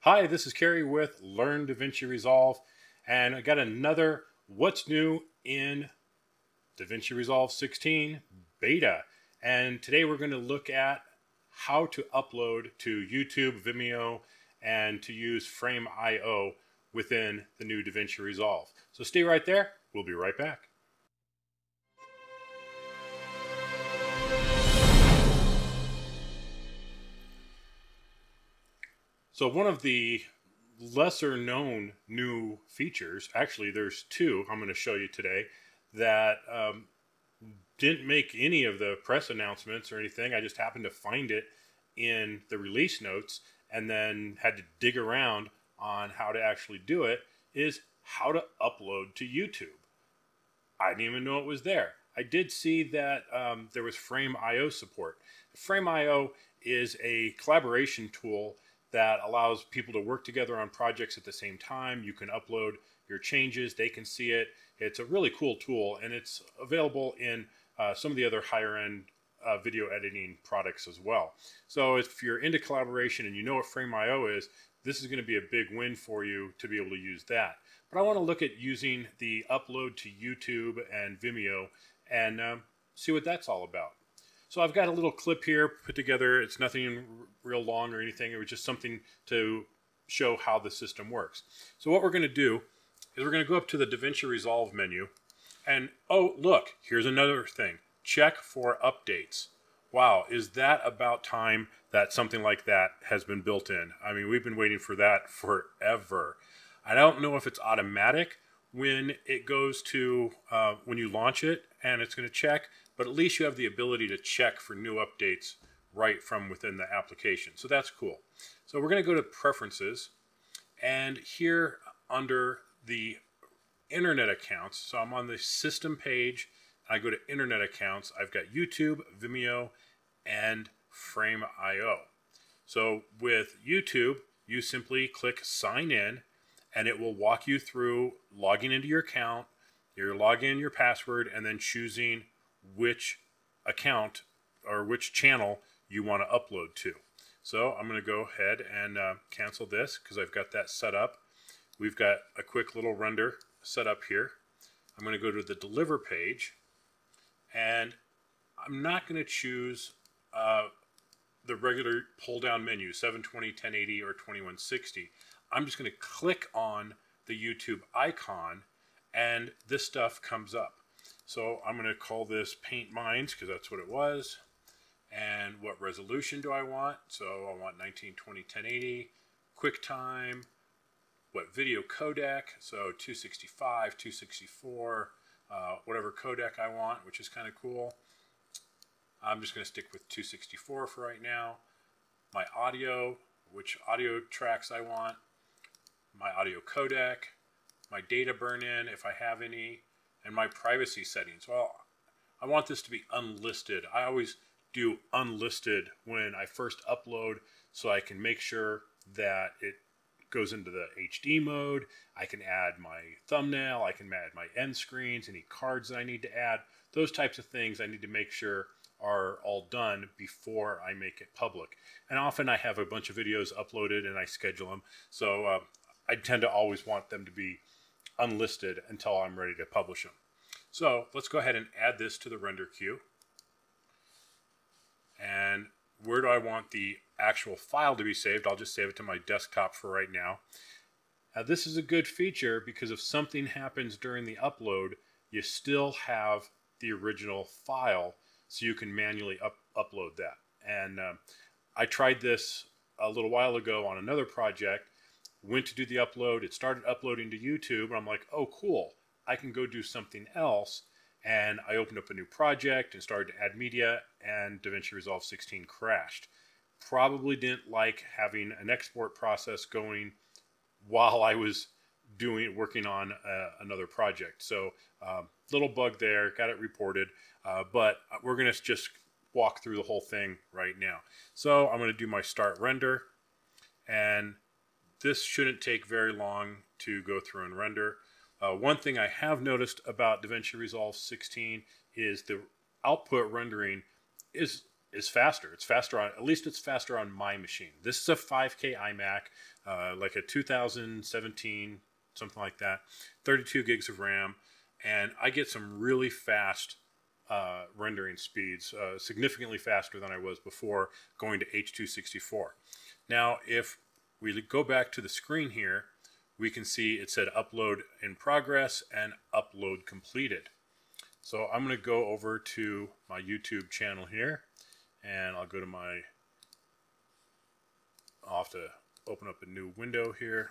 Hi, this is Kerry with Learn Davinci Resolve, and I got another What's New in Davinci Resolve 16 Beta. And today we're going to look at how to upload to YouTube, Vimeo, and to use Frame.io within the new Davinci Resolve. So stay right there, we'll be right back. So one of the lesser known new features, actually there's two I'm going to show you today that didn't make any of the press announcements or anything. I just happened to find it in the release notes and then had to dig around on how to actually do it, is how to upload to YouTube. I didn't even know it was there. I did see that there was Frame.io support. Frame.io is a collaboration tool that allows people to work together on projects at the same time. You can upload your changes, they can see it. It's a really cool tool, and it's available in some of the other higher end video editing products as well. So if you're into collaboration and you know what Frame.io is, this is going to be a big win for you to be able to use that. But I want to look at using the upload to YouTube and Vimeo and see what that's all about. So I've got a little clip here put together. It's nothing real long or anything. It was just something to show how the system works. So what we're going to do is we're going to go up to the Davinci Resolve menu. And oh, look, here's another thing. Check for updates. Wow, is that about time that something like that has been built in? I mean, we've been waiting for that forever. I don't know if it's automatic when it goes to, when you launch it and it's going to check, but at least you have the ability to check for new updates right from within the application. So that's cool. So we're going to go to Preferences, and here under the Internet accounts, so I'm on the System page, I go to Internet accounts, I've got YouTube, Vimeo, and Frame.io. So with YouTube, you simply click Sign In, and it will walk you through logging into your account, your login, your password, and then choosing which account or which channel you want to upload to. So I'm going to go ahead and cancel this because I've got that set up. We've got a quick little render set up here. I'm going to go to the Deliver page, and I'm not going to choose the regular pull-down menu, 720, 1080, or 2160. I'm just going to click on the YouTube icon, and this stuff comes up. So I'm going to call this Paint Minds because that's what it was. And what resolution do I want? So I want 1920 1080, QuickTime, what video codec, so 265, 264, whatever codec I want, which is kind of cool. I'm just going to stick with 264 for right now. My audio, which audio tracks I want, my audio codec, my data burn-in if I have any, and my privacy settings. Well, I want this to be unlisted. I always do unlisted when I first upload so I can make sure that it goes into the HD mode. I can add my thumbnail, I can add my end screens, any cards that I need to add. Those types of things I need to make sure are all done before I make it public. And often I have a bunch of videos uploaded and I schedule them. So I tend to always want them to be unlisted until I'm ready to publish them. So let's go ahead and add this to the render queue. And where do I want the actual file to be saved? I'll just save it to my desktop for right now. Now this is a good feature because if something happens during the upload, you still have the original file so you can manually upload that. And I tried this a little while ago on another project, went to do the upload, it started uploading to YouTube, and I'm like, oh cool, I can go do something else. And I opened up a new project and started to add media, and Davinci Resolve 16 crashed. Probably didn't like having an export process going while I was working on another project. So little bug there, got it reported, but we're going to just walk through the whole thing right now. So I'm going to do my start render, and this shouldn't take very long to go through and render. One thing I have noticed about Davinci Resolve 16 is the output rendering is is faster. It's faster on, at least it's faster on my machine. This is a 5K iMac, like a 2017, something like that, 32 gigs of RAM, and I get some really fast rendering speeds, significantly faster than I was before going to H.264. Now, if we go back to the screen here, we can see it said upload in progress and upload completed. So I'm going to go over to my YouTube channel here, and I'll go to I'll have to open up a new window here.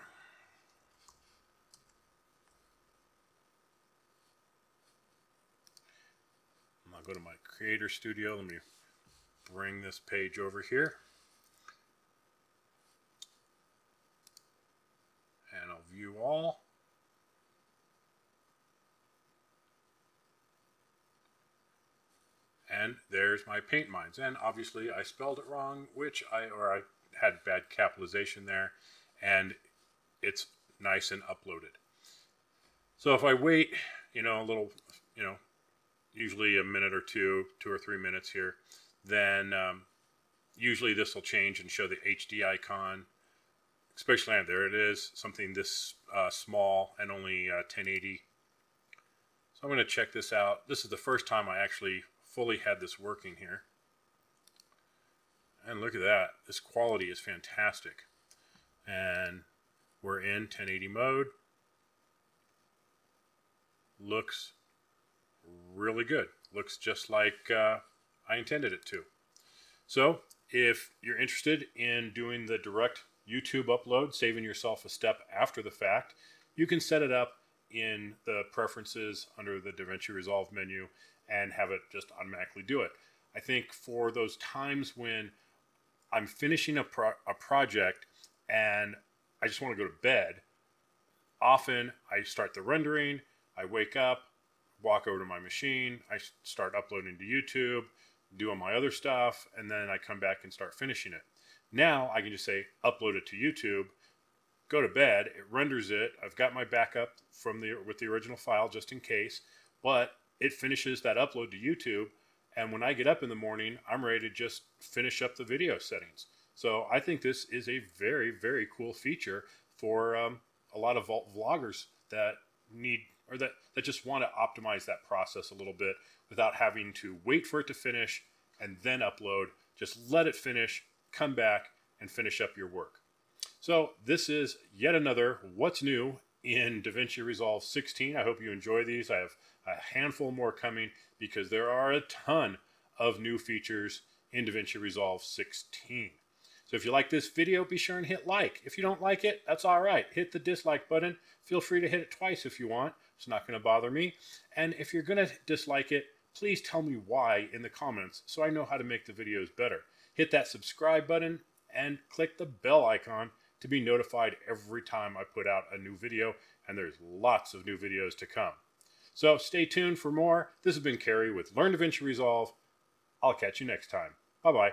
I'll go to my Creator Studio. Let me bring this page over here. And I'll view all. And there's my paint mines. And obviously I spelled it wrong, or I had bad capitalization there, and it's nice and uploaded. So if I wait, a little, usually a minute or 2 or 3 minutes here, then usually this will change and show the HD icon. Especially there it is, something this small and only 1080. So I'm going to check this out. This is the first time I actually fully had this working here. And look at that. This quality is fantastic. And we're in 1080 mode. Looks really good. Looks just like I intended it to. So if you're interested in doing the direct YouTube upload, saving yourself a step after the fact, you can set it up in the preferences under the Davinci Resolve menu and have it just automatically do it. I think for those times when I'm finishing a project and I just want to go to bed, often I start the rendering, I wake up, walk over to my machine, I start uploading to YouTube, do all my other stuff, and then I come back and start finishing it. Now I can just say upload it to YouTube, go to bed, it renders it. I've got my backup with the original file just in case, but it finishes that upload to YouTube, and when I get up in the morning, I'm ready to just finish up the video settings. So I think this is a very, very cool feature for a lot of vloggers that need, or that just want to optimize that process a little bit without having to wait for it to finish and then upload. Just let it finish, come back, and finish up your work. So this is yet another What's New in Davinci Resolve 16. I hope you enjoy these. I have a handful more coming because there are a ton of new features in Davinci Resolve 16. So if you like this video, be sure and hit like. If you don't like it, that's all right. Hit the dislike button. Feel free to hit it twice if you want. It's not going to bother me. And if you're going to dislike it, please tell me why in the comments so I know how to make the videos better. Hit that subscribe button and click the bell icon to be notified every time I put out a new video, and there's lots of new videos to come. So stay tuned for more. This has been Kerry with Learn Davinci Resolve. I'll catch you next time. Bye-bye.